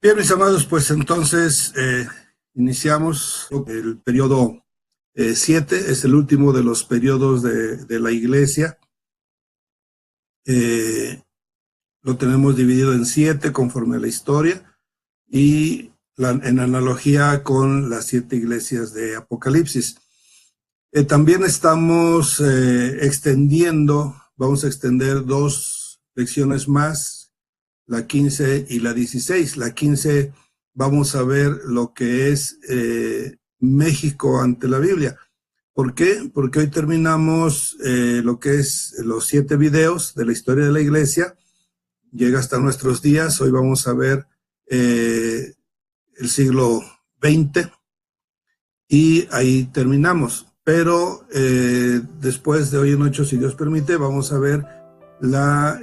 Bien, mis amados, pues entonces iniciamos el periodo 7, es el último de los periodos de la iglesia. Lo tenemos dividido en 7 conforme a la historia y en analogía con las 7 iglesias de Apocalipsis. También estamos extendiendo, vamos a extender 2 lecciones más, la 15 y la 16. La 15 vamos a ver lo que es México ante la Biblia. ¿Por qué? Porque hoy terminamos lo que es los 7 videos de la historia de la iglesia. Llega hasta nuestros días. Hoy vamos a ver el siglo XX y ahí terminamos. Pero después de hoy en 8, si Dios permite, vamos a ver la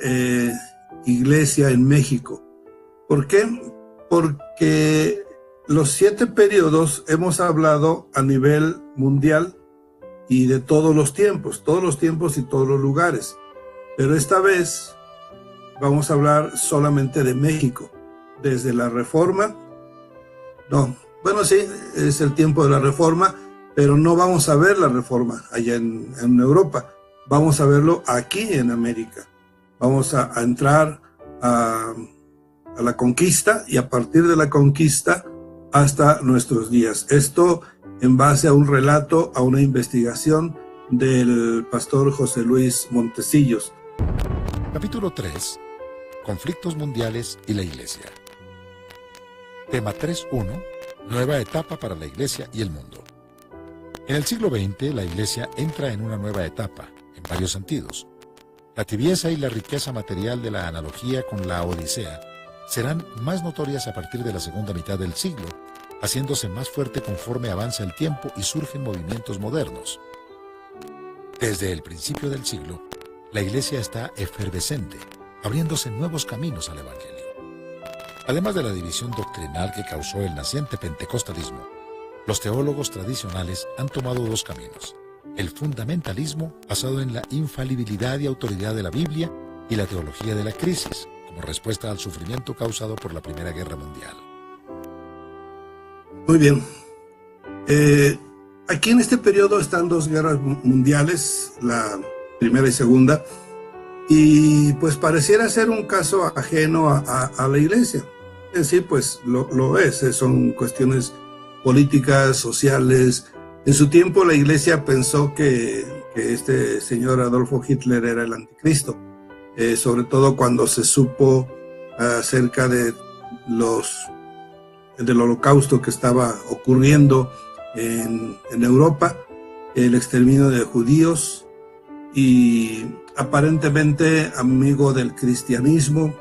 iglesia en México. ¿Por qué? Porque los 7 periodos hemos hablado a nivel mundial y de todos los tiempos y todos los lugares. Pero esta vez vamos a hablar solamente de México, desde la Reforma. No, bueno, sí, es el tiempo de la Reforma, pero no vamos a ver la Reforma allá en Europa. Vamos a verlo aquí en América. Vamos a entrar a la conquista y a partir de la conquista hasta nuestros días. Esto en base a un relato, a una investigación del pastor José Luis Montecillos. Capítulo 3. Conflictos mundiales y la Iglesia. Tema 3.1. Nueva etapa para la Iglesia y el mundo. En el siglo XX, la Iglesia entra en una nueva etapa, en varios sentidos. La tibieza y la riqueza material de la analogía con la Odisea serán más notorias a partir de la segunda mitad del siglo, haciéndose más fuerte conforme avanza el tiempo y surgen movimientos modernos. Desde el principio del siglo, la Iglesia está efervescente, abriéndose nuevos caminos al Evangelio. Además de la división doctrinal que causó el naciente pentecostalismo, los teólogos tradicionales han tomado 2 caminos: el fundamentalismo, basado en la infalibilidad y autoridad de la Biblia, y la teología de la crisis, como respuesta al sufrimiento causado por la Primera Guerra Mundial. Muy bien. Aquí en este periodo están 2 guerras mundiales, la primera y segunda, y pues pareciera ser un caso ajeno a la iglesia. En sí, pues lo es, son cuestiones políticas, sociales. En su tiempo la iglesia pensó que este señor Adolfo Hitler era el anticristo, sobre todo cuando se supo acerca del holocausto que estaba ocurriendo en Europa, el exterminio de judíos, y aparentemente amigo del cristianismo,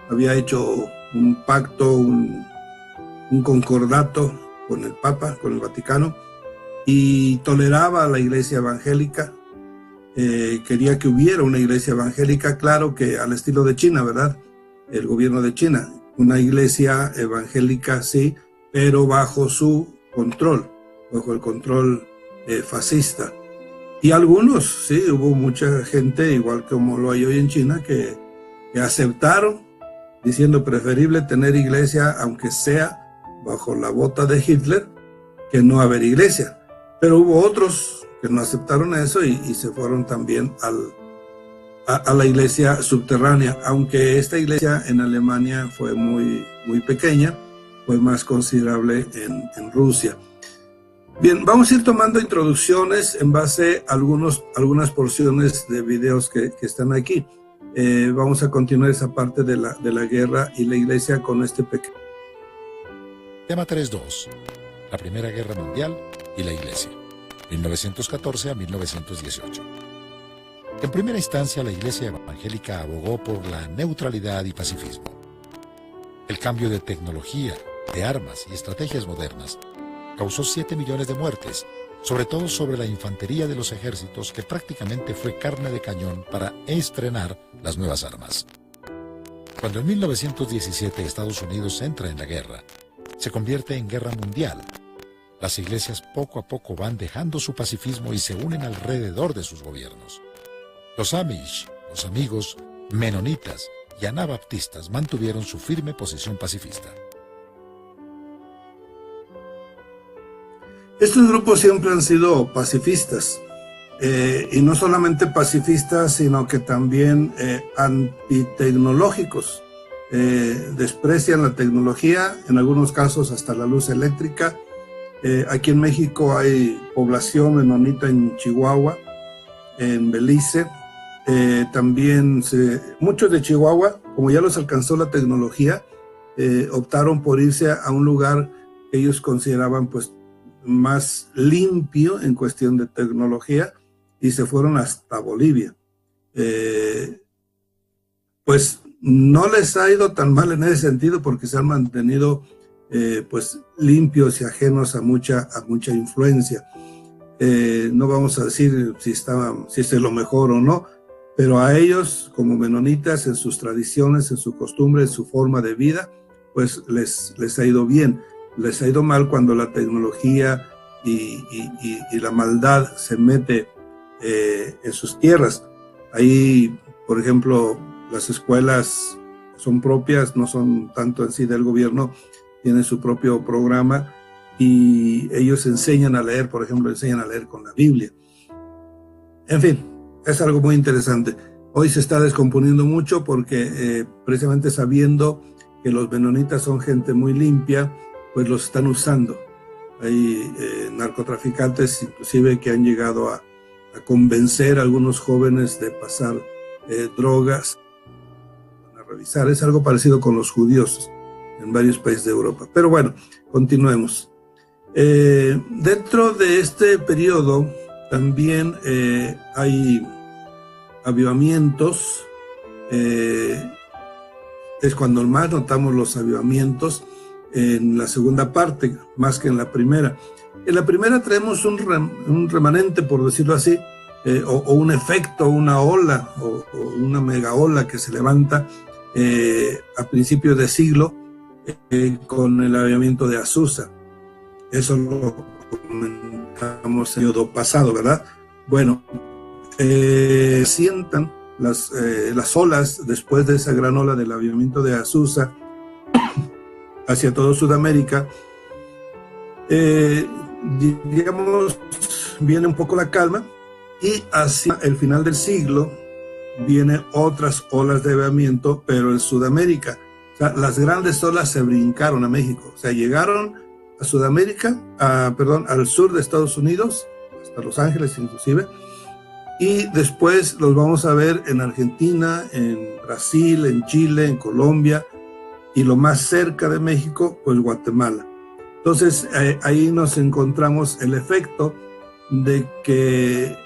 había hecho un pacto, un concordato con el Papa, con el Vaticano, y toleraba a la iglesia evangélica. Quería que hubiera una iglesia evangélica, claro que al estilo de China, ¿verdad? El gobierno de China, una iglesia evangélica, sí, pero bajo su control, bajo el control fascista. Y algunos, sí, hubo mucha gente, igual como lo hay hoy en China, que aceptaron, diciendo preferible tener iglesia, aunque sea bajo la bota de Hitler, que no haber iglesia. Pero hubo otros que no aceptaron eso y se fueron también a la iglesia subterránea, aunque esta iglesia en Alemania fue muy pequeña, fue más considerable en Rusia. Bien, vamos a ir tomando introducciones en base a algunas porciones de videos que están aquí. Vamos a continuar esa parte de la guerra y la iglesia con este pequeño. Tema 3.2. La Primera Guerra Mundial y la Iglesia, 1914 a 1918. En primera instancia, la Iglesia evangélica abogó por la neutralidad y pacifismo. El cambio de tecnología, de armas y estrategias modernas causó 7 millones de muertes, sobre todo sobre la infantería de los ejércitos, que prácticamente fue carne de cañón para estrenar las nuevas armas. Cuando en 1917 Estados Unidos entra en la guerra, se convierte en guerra mundial. Las iglesias poco a poco van dejando su pacifismo y se unen alrededor de sus gobiernos. Los Amish, los amigos, menonitas y anabaptistas mantuvieron su firme posición pacifista. Estos grupos siempre han sido pacifistas, y no solamente pacifistas, sino que también antitecnológicos. Desprecian la tecnología, en algunos casos hasta la luz eléctrica. Aquí en México hay población menonita en Chihuahua, en Belice. También muchos de Chihuahua, como ya los alcanzó la tecnología, optaron por irse a un lugar que ellos consideraban pues más limpio en cuestión de tecnología, y se fueron hasta Bolivia. Pues no les ha ido tan mal en ese sentido, porque se han mantenido pues limpios y ajenos a mucha influencia. No vamos a decir si es lo mejor o no, pero a ellos como menonitas, en sus tradiciones, en su costumbre, en su forma de vida, pues les ha ido bien. Les ha ido mal cuando la tecnología y la maldad se mete en sus tierras. Ahí, por ejemplo, las escuelas son propias, no son tanto en sí del gobierno, tienen su propio programa, y ellos enseñan a leer, por ejemplo, enseñan a leer con la Biblia. En fin, es algo muy interesante. Hoy se está descomponiendo mucho porque precisamente sabiendo que los menonitas son gente muy limpia, pues los están usando. Hay narcotraficantes inclusive que han llegado a convencer a algunos jóvenes de pasar drogas. A revisar, es algo parecido con los judíos en varios países de Europa. Pero bueno, continuemos. Dentro de este periodo también hay avivamientos. Es cuando más notamos los avivamientos en la segunda parte, más que en la primera. En la primera traemos un remanente, por decirlo así, o un efecto, una ola, o una mega ola que se levanta a principios de siglo con el avivamiento de Azusa. Eso lo comentamos el periodo pasado, ¿verdad? Bueno, sientan las olas después de esa gran ola del avivamiento de Azusa hacia todo Sudamérica. Digamos, viene un poco la calma, y hacia el final del siglo vienen otras olas de avivamiento, pero en Sudamérica. O sea, las grandes olas se brincaron a México, o sea, llegaron a Sudamérica, al sur de Estados Unidos, hasta Los Ángeles inclusive, y después los vamos a ver en Argentina, en Brasil, en Chile, en Colombia, y lo más cerca de México, pues Guatemala. Entonces ahí nos encontramos el efecto de que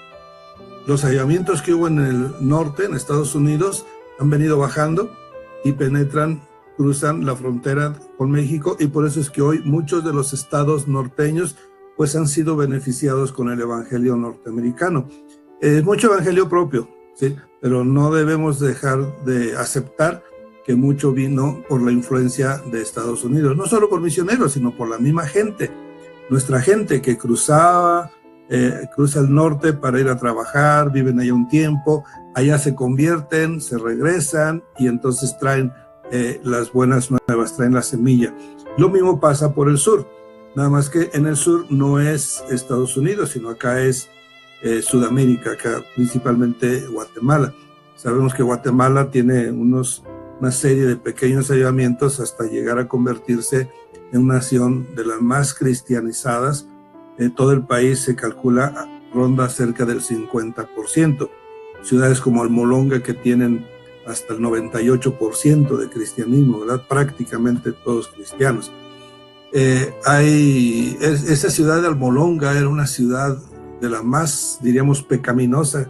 los avivamientos que hubo en el norte, en Estados Unidos, han venido bajando y cruzan la frontera con México, y por eso es que hoy muchos de los estados norteños pues han sido beneficiados con el evangelio norteamericano. Mucho evangelio propio, ¿sí? Pero no debemos dejar de aceptar que mucho vino por la influencia de Estados Unidos, no solo por misioneros, sino por la misma gente, nuestra gente que cruza el norte para ir a trabajar, viven allá un tiempo, allá se convierten, se regresan, y entonces traen las buenas nuevas, traen la semilla. Lo mismo pasa por el sur, nada más que en el sur no es Estados Unidos, sino acá es Sudamérica, acá principalmente Guatemala. Sabemos que Guatemala tiene una serie de pequeños avivamientos hasta llegar a convertirse en una nación de las más cristianizadas. Todo el país se calcula ronda cerca del 50%. Ciudades como Almolonga, que tienen hasta el 98% de cristianismo, ¿verdad? Prácticamente todos cristianos. Esa ciudad de Almolonga era una ciudad de la más, diríamos, pecaminosa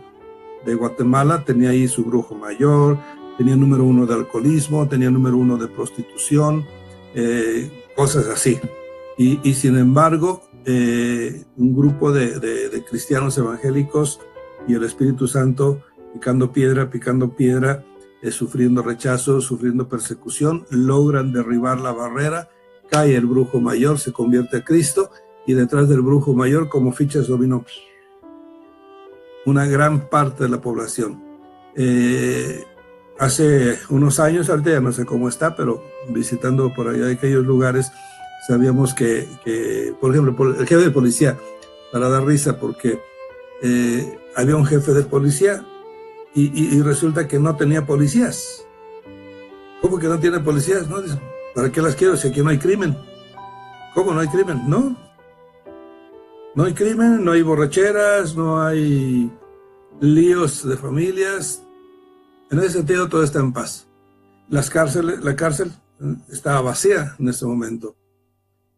de Guatemala. Tenía ahí su brujo mayor, tenía número 1 de alcoholismo, tenía número 1 de prostitución, cosas así. Y sin embargo, un grupo de cristianos evangélicos y el Espíritu Santo picando piedra, sufriendo rechazo, sufriendo persecución, logran derribar la barrera, cae el brujo mayor, se convierte a Cristo, y detrás del brujo mayor, como fichas dominó, una gran parte de la población. Hace unos años, ahorita ya no sé cómo está, pero visitando por allá aquellos lugares, Sabíamos que por ejemplo, el jefe de policía, para dar risa, porque había un jefe de policía y resulta que no tenía policías. ¿Cómo que no tiene policías? No, dice, ¿para qué las quiero si aquí no hay crimen? ¿Cómo no hay crimen? No. No hay crimen, no hay borracheras, no hay líos de familias. En ese sentido todo está en paz. La cárcel estaba vacía en ese momento.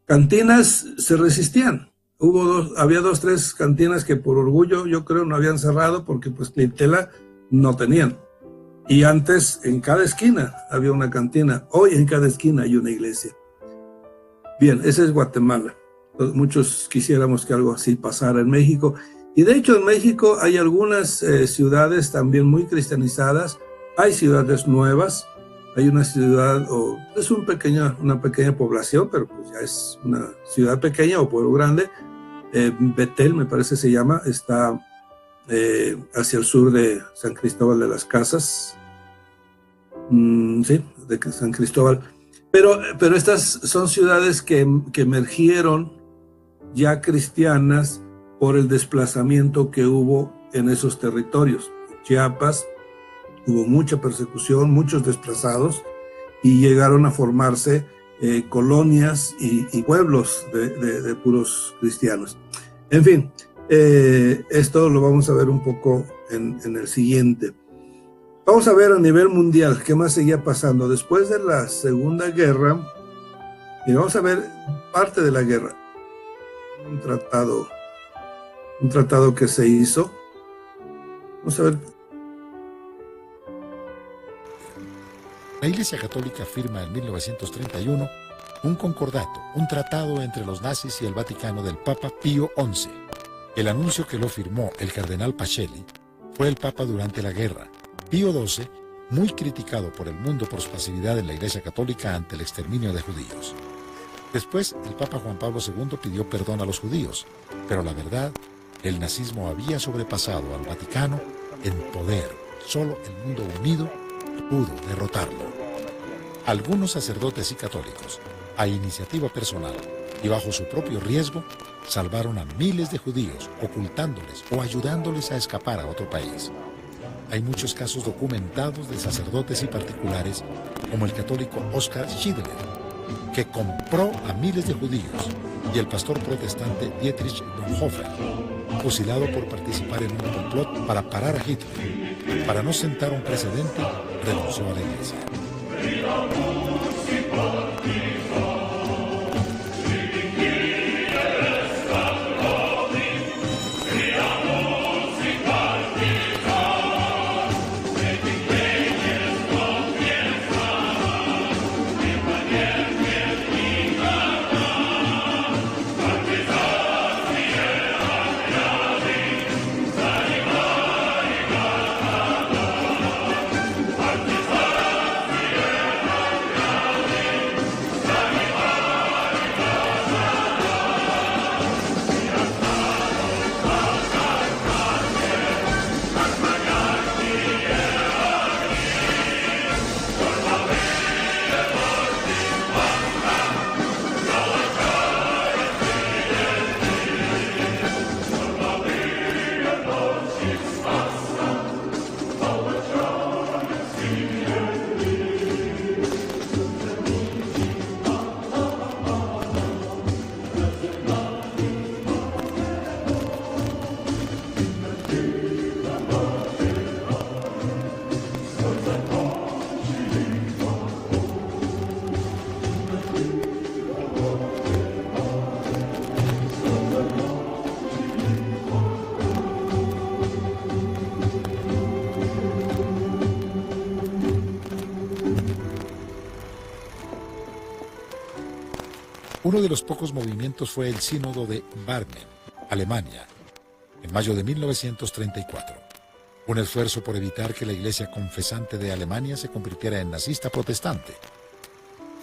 Cantinas se resistían. Había 2, 3 cantinas que por orgullo, yo creo, no habían cerrado porque pues clientela no tenían. Y antes en cada esquina había una cantina. Hoy en cada esquina hay una iglesia. Bien, ese es Guatemala. Muchos quisiéramos que algo así pasara en México. Y de hecho en México hay algunas ciudades también muy cristianizadas. Hay ciudades nuevas. Hay una ciudad, es una pequeña población, pero pues ya es una ciudad pequeña o pueblo grande. Betel, me parece se llama, está hacia el sur de San Cristóbal de las Casas. Sí, de San Cristóbal. Pero estas son ciudades que emergieron ya cristianas por el desplazamiento que hubo en esos territorios. Chiapas, hubo mucha persecución, muchos desplazados, y llegaron a formarse colonias y pueblos de puros cristianos. En fin, esto lo vamos a ver un poco en el siguiente. Vamos a ver a nivel mundial qué más seguía pasando después de la Segunda Guerra, y vamos a ver parte de la guerra. Un tratado que se hizo. Vamos a ver. La Iglesia Católica firma en 1931 un concordato, un tratado entre los nazis y el Vaticano del Papa Pío XI. El anuncio que lo firmó el cardenal Pacelli fue el Papa durante la guerra. Pío XII, muy criticado por el mundo por su pasividad en la Iglesia Católica ante el exterminio de judíos. Después, el Papa Juan Pablo II pidió perdón a los judíos, pero la verdad, el nazismo había sobrepasado al Vaticano en poder. Solo el mundo unido pudo derrotarlo. Algunos sacerdotes y católicos, a iniciativa personal y bajo su propio riesgo, salvaron a miles de judíos, ocultándoles o ayudándoles a escapar a otro país. Hay muchos casos documentados de sacerdotes y particulares, como el católico Oskar Schindler, que compró a miles de judíos, y el pastor protestante Dietrich Bonhoeffer, fusilado por participar en un complot para parar a Hitler. Para no sentar un precedente, renunció a la iglesia. Uno de los pocos movimientos fue el Sínodo de Barmen, Alemania, en mayo de 1934. Un esfuerzo por evitar que la iglesia confesante de Alemania se convirtiera en nazista protestante.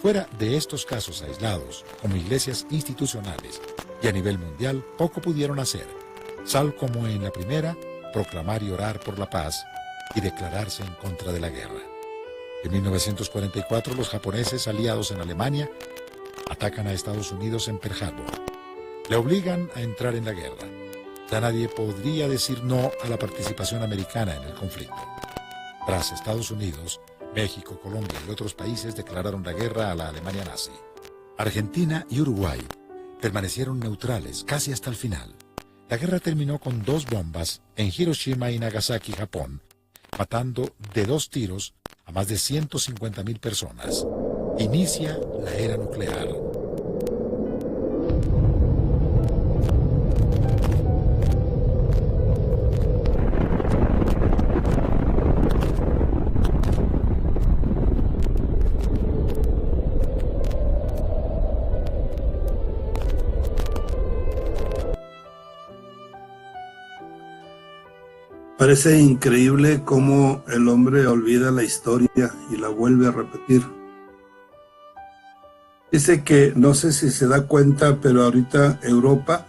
Fuera de estos casos aislados, como iglesias institucionales y a nivel mundial, poco pudieron hacer, salvo como en la primera, proclamar y orar por la paz y declararse en contra de la guerra. En 1944, los japoneses aliados en Alemania atacan a Estados Unidos en Pearl Harbor. Le obligan a entrar en la guerra. Ya nadie podría decir no a la participación americana en el conflicto. Tras Estados Unidos, México, Colombia y otros países declararon la guerra a la Alemania nazi. Argentina y Uruguay permanecieron neutrales casi hasta el final. La guerra terminó con 2 bombas en Hiroshima y Nagasaki, Japón, matando de 2 tiros a más de 150.000 personas. Inicia la era nuclear. Parece increíble cómo el hombre olvida la historia y la vuelve a repetir. Dice que, no sé si se da cuenta, pero ahorita Europa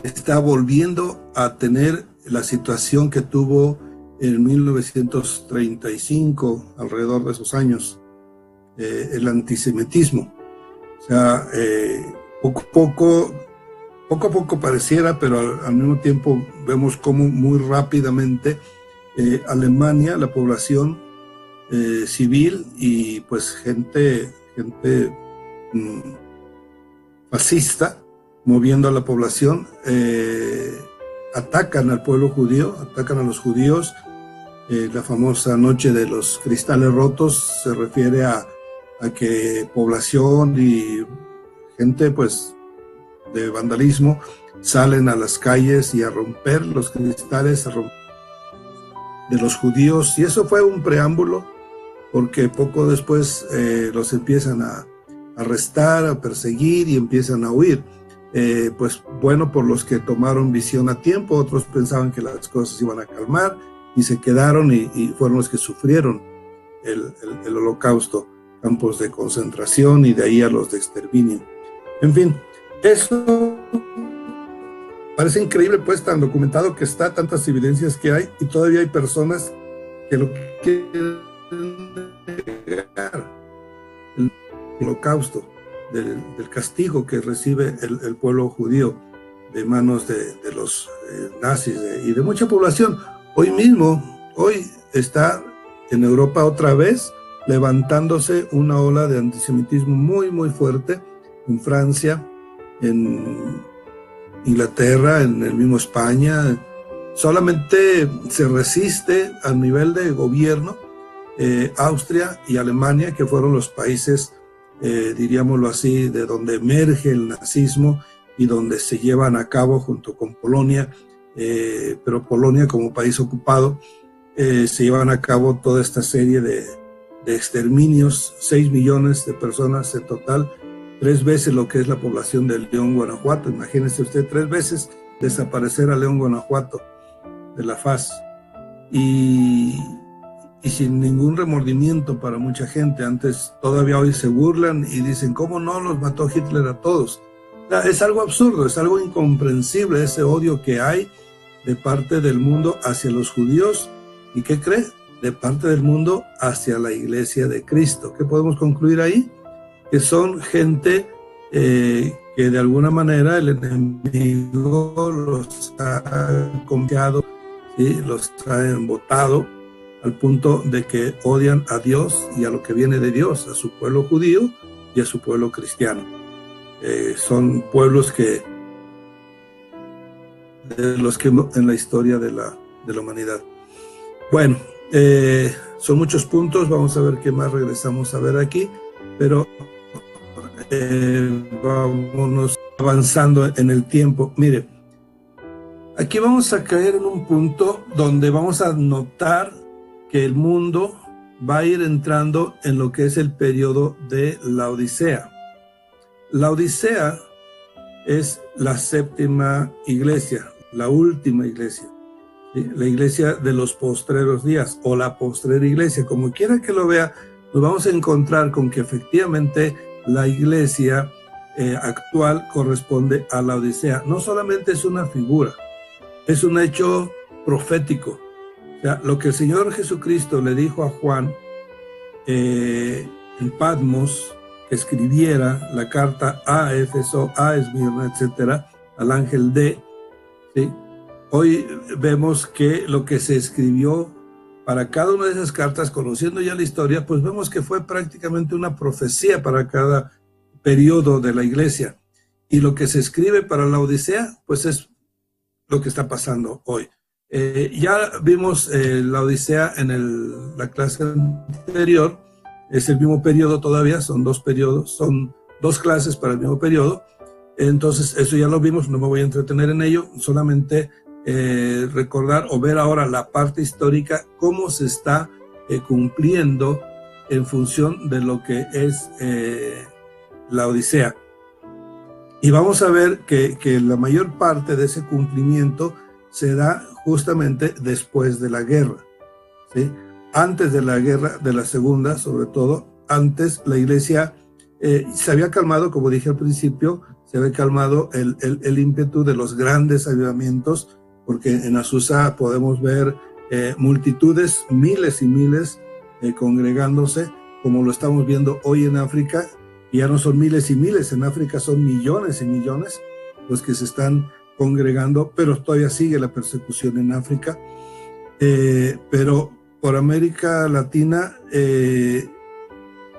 está volviendo a tener la situación que tuvo en 1935, alrededor de esos años, el antisemitismo. O sea, poco a poco pareciera, pero al mismo tiempo vemos cómo muy rápidamente Alemania, la población civil y pues gente fascista, moviendo a la población, atacan al pueblo judío, atacan a los judíos. La famosa noche de los cristales rotos se refiere a que población y gente pues de vandalismo salen a las calles y a romper los cristales de los judíos, y eso fue un preámbulo porque poco después los empiezan a arrestar, a perseguir y empiezan a huir. Pues bueno, por los que tomaron visión a tiempo, otros pensaban que las cosas iban a calmar y se quedaron y fueron los que sufrieron el holocausto, campos de concentración y de ahí a los de exterminio. En fin, eso parece increíble, pues, tan documentado que está, tantas evidencias que hay, y todavía hay personas que lo quieren negar. El holocausto, del castigo que recibe el pueblo judío de manos de los nazis y de mucha población. Hoy está en Europa otra vez levantándose una ola de antisemitismo muy, muy fuerte, en Francia, en Inglaterra, en el mismo España. Solamente se resiste a nivel de gobierno Austria y Alemania, que fueron los países, diríamoslo así, de donde emerge el nazismo y donde se llevan a cabo junto con Polonia, pero Polonia como país ocupado, se llevan a cabo toda esta serie de exterminios, 6 millones de personas en total, 3 veces lo que es la población de León, Guanajuato. Imagínese usted 3 veces desaparecer a León, Guanajuato de la faz, y sin ningún remordimiento para mucha gente. Antes, todavía hoy se burlan y dicen, ¿cómo no los mató Hitler a todos? O sea, es algo absurdo, es algo incomprensible ese odio que hay de parte del mundo hacia los judíos. ¿Y qué cree? De parte del mundo hacia la Iglesia de Cristo. ¿Qué podemos concluir ahí? Que son gente que de alguna manera el enemigo los ha confiado, ¿sí? Los ha embotado al punto de que odian a Dios y a lo que viene de Dios, a su pueblo judío y a su pueblo cristiano. Son pueblos de los que en la historia de la humanidad. Bueno, son muchos puntos, vamos a ver qué más regresamos a ver aquí, pero vámonos avanzando en el tiempo. Mire, aquí vamos a caer en un punto donde vamos a notar que el mundo va a ir entrando en lo que es el periodo de la Odisea. La Odisea es la 7ª iglesia, la última iglesia, ¿sí? La iglesia de los postreros días, o la postrera iglesia, como quiera que lo vea, nos vamos a encontrar con que efectivamente la iglesia actual corresponde a la Odisea. No solamente es una figura, es un hecho profético. O sea, lo que el Señor Jesucristo le dijo a Juan en Patmos, que escribiera la carta a Éfeso, a Esmirna, etcétera, al ángel D, ¿sí? Hoy vemos que lo que se escribió para cada una de esas cartas, conociendo ya la historia, pues vemos que fue prácticamente una profecía para cada periodo de la iglesia. Y lo que se escribe para la Odisea, pues es lo que está pasando hoy. Ya vimos la Odisea en la clase anterior, es el mismo periodo todavía, son dos periodos, son dos clases para el mismo periodo. Entonces, eso ya lo vimos, no me voy a entretener en ello, solamente recordar o ver ahora la parte histórica, cómo se está cumpliendo en función de lo que es la Odisea. Y vamos a ver que la mayor parte de ese cumplimiento se da justamente después de la guerra, ¿sí? Antes de la guerra, de la segunda, sobre todo, antes la iglesia se había calmado, como dije al principio, se había calmado el ímpetu de los grandes avivamientos, porque en Azusa podemos ver multitudes, miles y miles congregándose, como lo estamos viendo hoy en África. Y ya no son miles y miles, en África son millones y millones los que se están congregando, pero todavía sigue la persecución en África. Pero por América Latina,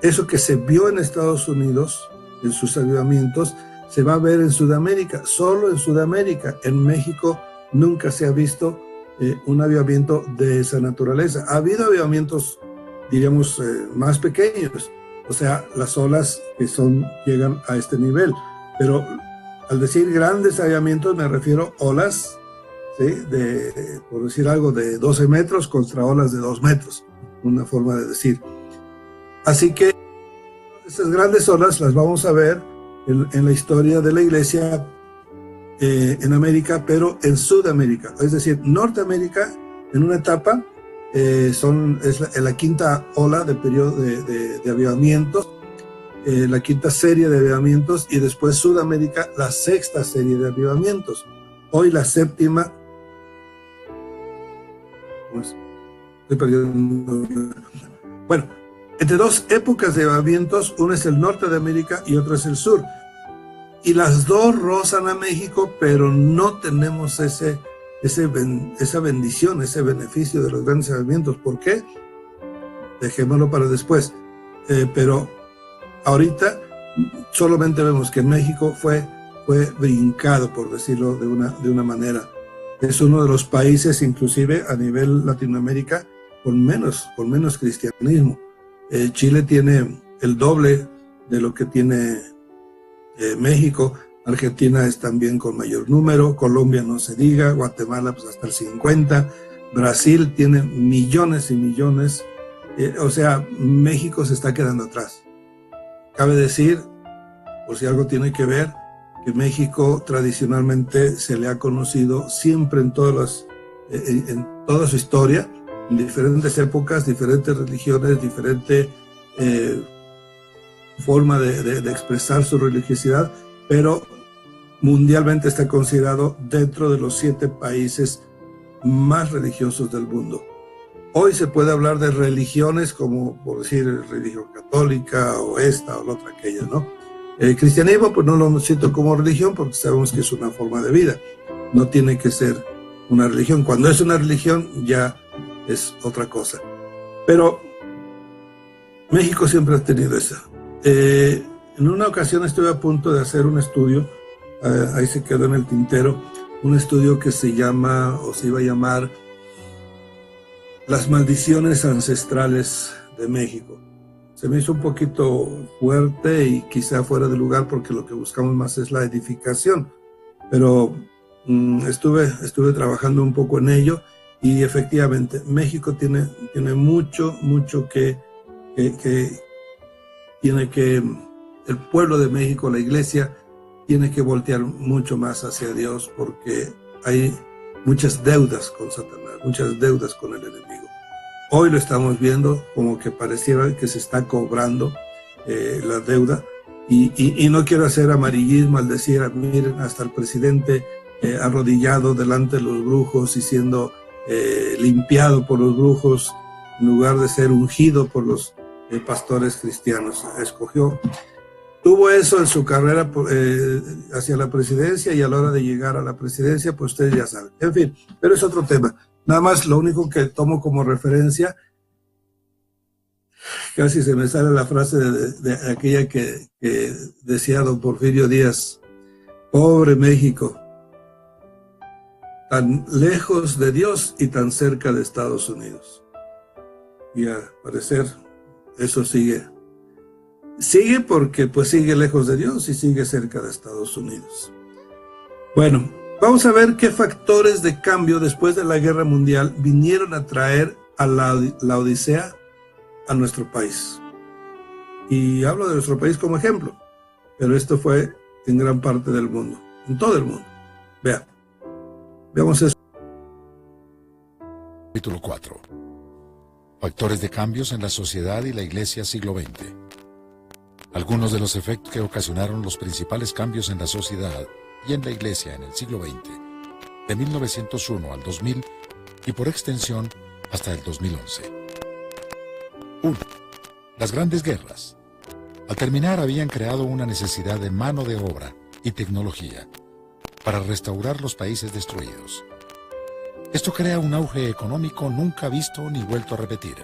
eso que se vio en Estados Unidos, en sus avivamientos, se va a ver en Sudamérica, solo en Sudamérica. En México nunca se ha visto un avivamiento de esa naturaleza. Ha habido avivamientos, diríamos, más pequeños, o sea, las olas que llegan a este nivel. Pero al decir grandes avivamientos me refiero a olas, ¿sí? Por decir algo, de 12 metros contra olas de 2 metros, una forma de decir. Así que esas grandes olas las vamos a ver en la historia de la iglesia en América, pero en Sudamérica, es decir, Norteamérica en una etapa es la quinta ola de periodo de avivamientos, la quinta serie de avivamientos, y después Sudamérica la sexta serie de avivamientos. Hoy la séptima. Estoy perdiendo. Bueno, entre dos épocas de avivamientos, uno es el norte de América y otro es el sur. Y las dos rozan a México, pero no tenemos esa bendición, ese beneficio de los grandes avivamientos. ¿Por qué? Dejémoslo para después. Pero ahorita solamente vemos que México fue brincado, por decirlo de una manera. Es uno de los países, inclusive a nivel Latinoamérica, con menos cristianismo. Chile tiene el doble de lo que tiene México. Argentina es también con mayor número, Colombia no se diga, Guatemala pues hasta el 50, Brasil tiene millones y millones, o sea, México se está quedando atrás. Cabe decir, por si algo tiene que ver, que México tradicionalmente se le ha conocido siempre en toda su historia, en diferentes épocas, diferentes religiones, diferente forma de expresar su religiosidad, pero mundialmente está considerado dentro de los 7 países más religiosos del mundo. Hoy se puede hablar de religiones como, por decir, religión católica o esta o la otra aquella, ¿no? El cristianismo, pues no lo siento como religión porque sabemos que es una forma de vida. No tiene que ser una religión. Cuando es una religión ya es otra cosa. Pero México siempre ha tenido esa. En una ocasión estuve a punto de hacer un estudio, ahí se quedó en el tintero, un estudio que se iba a llamar Las maldiciones ancestrales de México. Se me hizo un poquito fuerte y quizá fuera de lugar porque lo que buscamos más es la edificación, pero estuve trabajando un poco en ello y efectivamente México tiene mucho que el pueblo de México, la iglesia, tiene que voltear mucho más hacia Dios porque hay muchas deudas con Satanás, muchas deudas con el enemigo. Hoy lo estamos viendo como que pareciera que se está cobrando la deuda y no quiero hacer amarillismo al decir, miren, hasta el presidente arrodillado delante de los brujos y siendo limpiado por los brujos en lugar de ser ungido por los pastores cristianos. Escogió tuvo eso en su carrera hacia la presidencia, y a la hora de llegar a la presidencia, pues ustedes ya saben. En fin, pero es otro tema. Nada más lo único que tomo como referencia, casi se me sale la frase de aquella que decía don Porfirio Díaz: pobre México, tan lejos de Dios y tan cerca de Estados Unidos. Y al parecer eso sigue porque pues sigue lejos de Dios y sigue cerca de Estados Unidos. Bueno, vamos a ver qué factores de cambio después de la Guerra Mundial vinieron a traer a la Odisea a nuestro país. Y hablo de nuestro país como ejemplo, pero esto fue en gran parte del mundo, en todo el mundo. Veamos eso. Capítulo 4. Factores de cambios en la sociedad y la Iglesia siglo XX. Algunos de los efectos que ocasionaron los principales cambios en la sociedad y en la Iglesia en el siglo XX, de 1901 al 2000 y por extensión hasta el 2011. 1. Las grandes guerras. Al terminar habían creado una necesidad de mano de obra y tecnología para restaurar los países destruidos. Esto crea un auge económico nunca visto ni vuelto a repetir.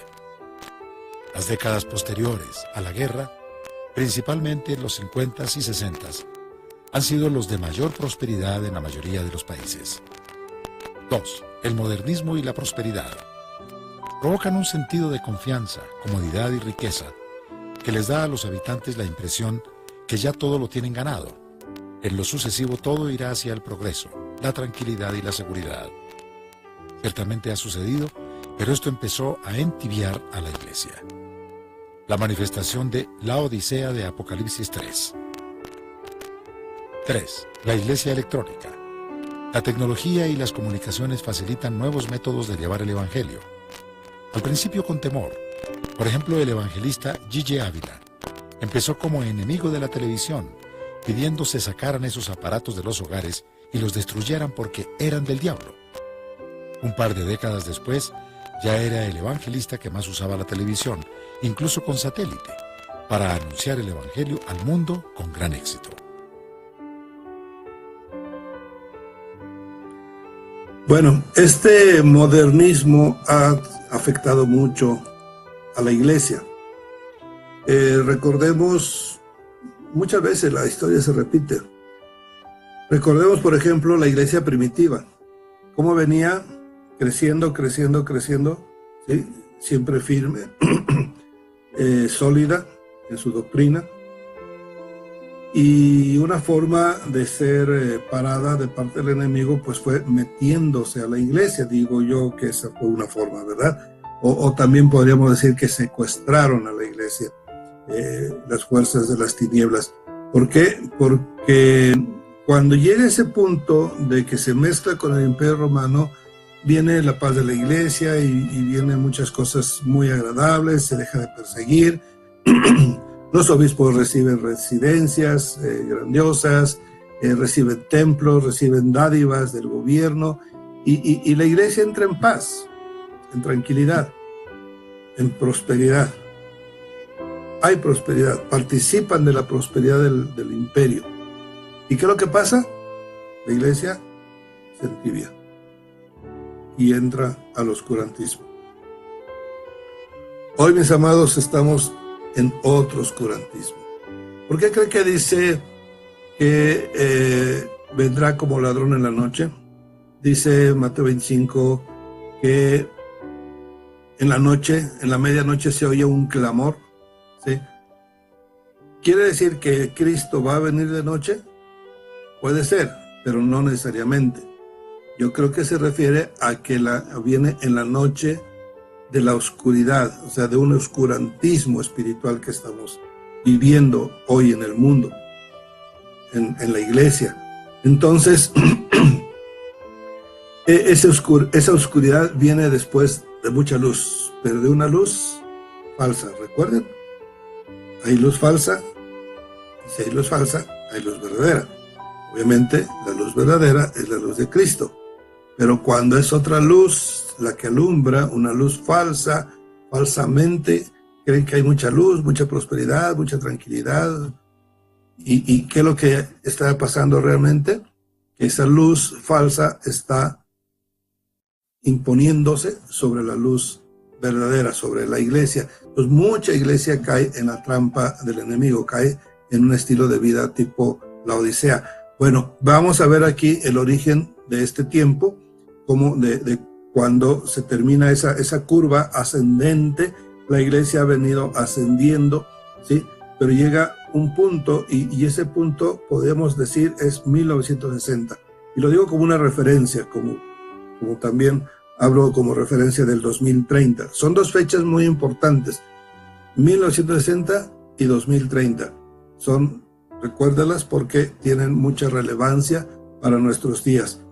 Las décadas posteriores a la guerra, principalmente los 50s y 60s, han sido los de mayor prosperidad en la mayoría de los países. 2. El modernismo y la prosperidad provocan un sentido de confianza, comodidad y riqueza que les da a los habitantes la impresión que ya todo lo tienen ganado. En lo sucesivo todo irá hacia el progreso, la tranquilidad y la seguridad. Ciertamente ha sucedido, pero esto empezó a entibiar a la Iglesia. La manifestación de la Odisea de Apocalipsis 3. 3. La Iglesia electrónica. La tecnología y las comunicaciones facilitan nuevos métodos de llevar el Evangelio. Al principio con temor. Por ejemplo, el evangelista G.G. Ávila empezó como enemigo de la televisión, pidiendo se sacaran esos aparatos de los hogares y los destruyeran porque eran del diablo. Un par de décadas después, ya era el evangelista que más usaba la televisión, incluso con satélite, para anunciar el evangelio al mundo con gran éxito. Bueno, este modernismo ha afectado mucho a la Iglesia. Recordemos, muchas veces la historia se repite. Recordemos, por ejemplo, la Iglesia primitiva, cómo venía creciendo, ¿sí? Siempre firme, sólida en su doctrina, y una forma de ser parada de parte del enemigo pues fue metiéndose a la Iglesia. Digo yo que esa fue una forma, ¿verdad? O también podríamos decir que secuestraron a la Iglesia las fuerzas de las tinieblas. ¿Por qué? Porque cuando llega ese punto de que se mezcla con el Imperio Romano, viene la paz de la Iglesia y vienen muchas cosas muy agradables, se deja de perseguir, los obispos reciben residencias grandiosas, reciben templos, reciben dádivas del gobierno, y la Iglesia entra en paz, en tranquilidad, en prosperidad. Hay prosperidad, participan de la prosperidad del imperio. ¿Y qué es lo que pasa? La Iglesia se entibia y entra al oscurantismo. Hoy, mis amados, estamos en otro oscurantismo. ¿Por qué cree que dice que vendrá como ladrón en la noche? Dice Mateo 25 que en la noche, en la medianoche se oye un clamor, ¿sí? ¿Quiere decir que Cristo va a venir de noche? Puede ser, pero no necesariamente. Yo creo que se refiere a que viene en la noche de la oscuridad, o sea, de un oscurantismo espiritual que estamos viviendo hoy en el mundo, en la Iglesia. Entonces, esa oscuridad viene después de mucha luz, pero de una luz falsa. ¿Recuerden? Hay luz falsa, y si hay luz falsa, hay luz verdadera. Obviamente, la luz verdadera es la luz de Cristo. Pero cuando es otra luz la que alumbra, una luz falsa, falsamente, creen que hay mucha luz, mucha prosperidad, mucha tranquilidad, ¿Y qué es lo que está pasando realmente? Que esa luz falsa está imponiéndose sobre la luz verdadera, sobre la iglesia. Pues mucha iglesia cae en la trampa del enemigo, cae en un estilo de vida tipo la Odisea. Bueno, vamos a ver aquí el origen de este tiempo, como de cuando se termina esa curva ascendente. La iglesia ha venido ascendiendo, ¿sí? Pero llega un punto, y ese punto podemos decir es 1960. Y lo digo como una referencia, como también hablo como referencia del 2030. Son dos fechas muy importantes, 1960 y 2030. Recuérdalas porque tienen mucha relevancia para nuestros días.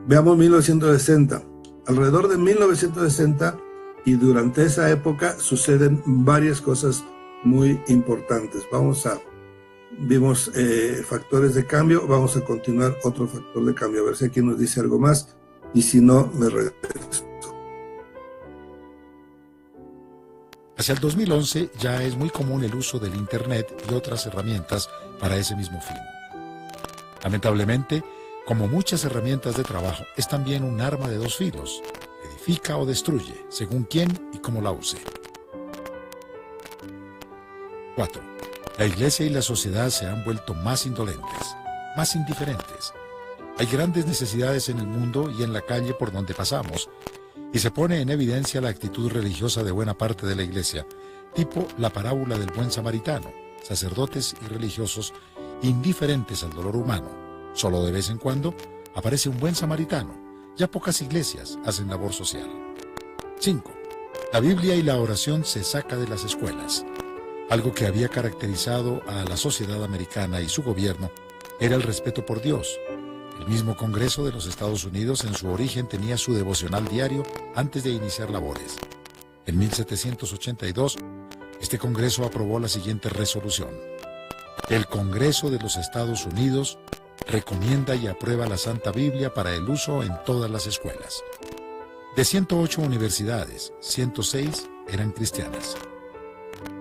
Veamos 1960. Alrededor de 1960 y durante esa época suceden varias cosas muy importantes. Vimos factores de cambio, vamos a continuar otro factor de cambio, a ver si aquí nos dice algo más, y si no, me regreso. Hacia el 2011 ya es muy común el uso del Internet y otras herramientas para ese mismo fin. Lamentablemente, como muchas herramientas de trabajo, es también un arma de dos filos. Edifica o destruye, según quién y cómo la use. 4. La iglesia y la sociedad se han vuelto más indolentes, más indiferentes. Hay grandes necesidades en el mundo y en la calle por donde pasamos, y se pone en evidencia la actitud religiosa de buena parte de la iglesia, tipo la parábola del buen samaritano, sacerdotes y religiosos indiferentes al dolor humano. Solo de vez en cuando aparece un buen samaritano. Ya pocas iglesias hacen labor social. 5. La Biblia y la oración se saca de las escuelas. Algo que había caracterizado a la sociedad americana y su gobierno era el respeto por Dios. El mismo Congreso de los Estados Unidos en su origen tenía su devocional diario antes de iniciar labores. En 1782, este Congreso aprobó la siguiente resolución. El Congreso de los Estados Unidos recomienda y aprueba la Santa Biblia para el uso en todas las escuelas. De 108 universidades, 106 eran cristianas.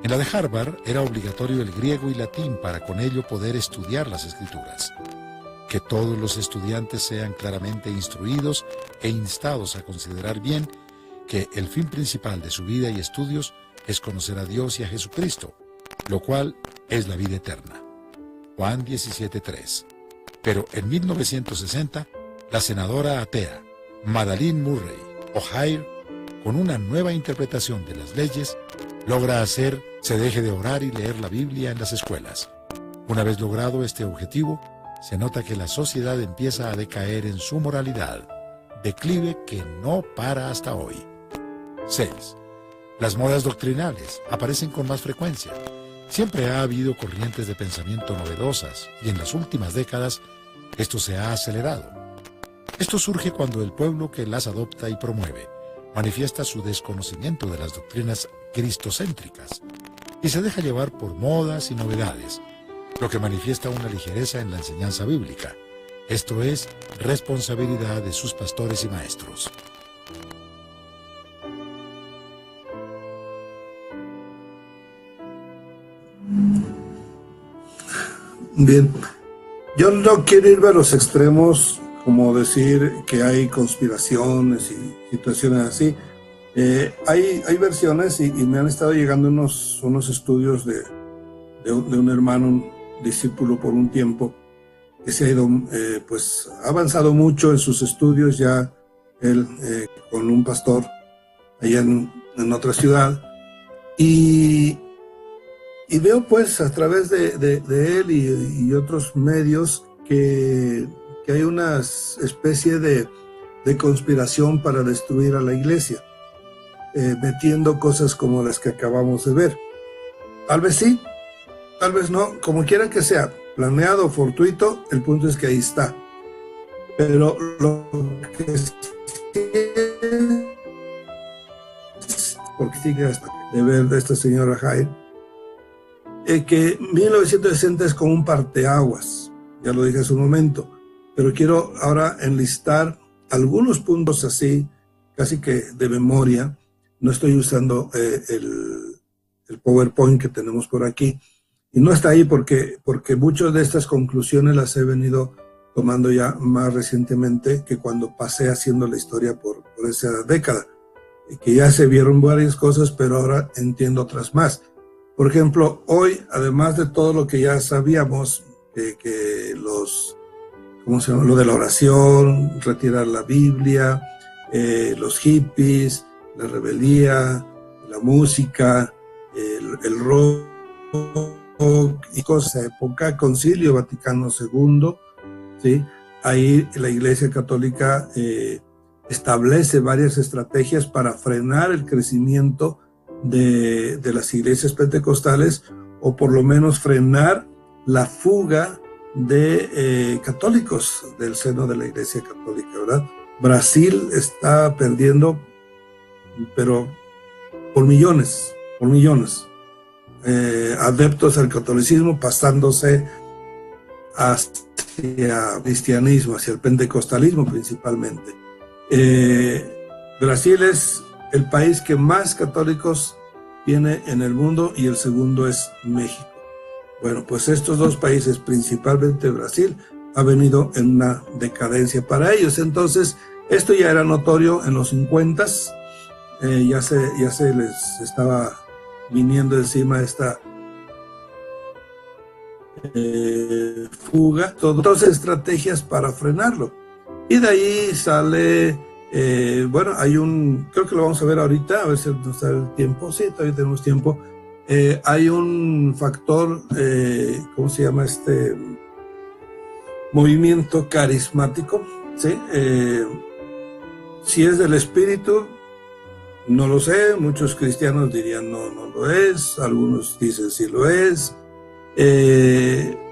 En la de Harvard era obligatorio el griego y latín para con ello poder estudiar las Escrituras. Que todos los estudiantes sean claramente instruidos e instados a considerar bien que el fin principal de su vida y estudios es conocer a Dios y a Jesucristo, lo cual es la vida eterna. Juan 17:3. Pero en 1960, la senadora atea Madalyn Murray O'Hair, con una nueva interpretación de las leyes, logra hacer se deje de orar y leer la Biblia en las escuelas. Una vez logrado este objetivo, se nota que la sociedad empieza a decaer en su moralidad, declive que no para hasta hoy. 6. Las modas doctrinales aparecen con más frecuencia. Siempre ha habido corrientes de pensamiento novedosas y en las últimas décadas esto se ha acelerado. Esto surge cuando el pueblo que las adopta y promueve manifiesta su desconocimiento de las doctrinas cristocéntricas y se deja llevar por modas y novedades, lo que manifiesta una ligereza en la enseñanza bíblica. Esto es responsabilidad de sus pastores y maestros. Bien, yo no quiero irme a los extremos, como decir que hay conspiraciones y situaciones así. Hay versiones y me han estado llegando unos estudios de un hermano, un discípulo por un tiempo, que se ha ido, ha avanzado mucho en sus estudios ya, él con un pastor allá en otra ciudad, y veo pues a través de él y otros medios que hay una especie de conspiración para destruir a la iglesia, metiendo cosas como las que acabamos de ver. Tal vez sí, tal vez no, como quiera que sea, planeado o fortuito, el punto es que ahí está. Pero lo que porque sigue hasta de ver de esta señora Jair, que 1960 es como un parteaguas, ya lo dije hace un momento, pero quiero ahora enlistar algunos puntos así, casi que de memoria. No estoy usando el PowerPoint que tenemos por aquí, Y no está ahí porque muchas de estas conclusiones las he venido tomando ya más recientemente que cuando pasé haciendo la historia por esa década. Que ya se vieron varias cosas, pero ahora entiendo otras más. Por ejemplo, hoy, además de todo lo que ya sabíamos, ¿cómo se llama? Lo de la oración, retirar la Biblia, los hippies, la rebeldía, la música, el rock y cosas de época, Concilio Vaticano II, ¿sí? Ahí la Iglesia Católica establece varias estrategias para frenar el crecimiento de las iglesias pentecostales, o por lo menos frenar la fuga de católicos del seno de la Iglesia Católica, ¿verdad? Brasil está perdiendo, pero por millones, adeptos al catolicismo, pasándose hacia el cristianismo, hacia el pentecostalismo principalmente. Brasil es el país que más católicos tiene en el mundo y el segundo es México. Bueno, pues estos dos países, principalmente Brasil, ha venido en una decadencia para ellos. Entonces, esto ya era notorio en los 50s, ya se les estaba viniendo encima esta fuga, todas estrategias para frenarlo. Y de ahí sale, bueno, creo que lo vamos a ver ahorita, a ver si nos da el tiempo. Sí, todavía tenemos tiempo. Hay un factor, ¿cómo se llama este? Movimiento carismático, ¿sí? Si es del espíritu, no lo sé. Muchos cristianos dirían no lo es. Algunos dicen sí lo es.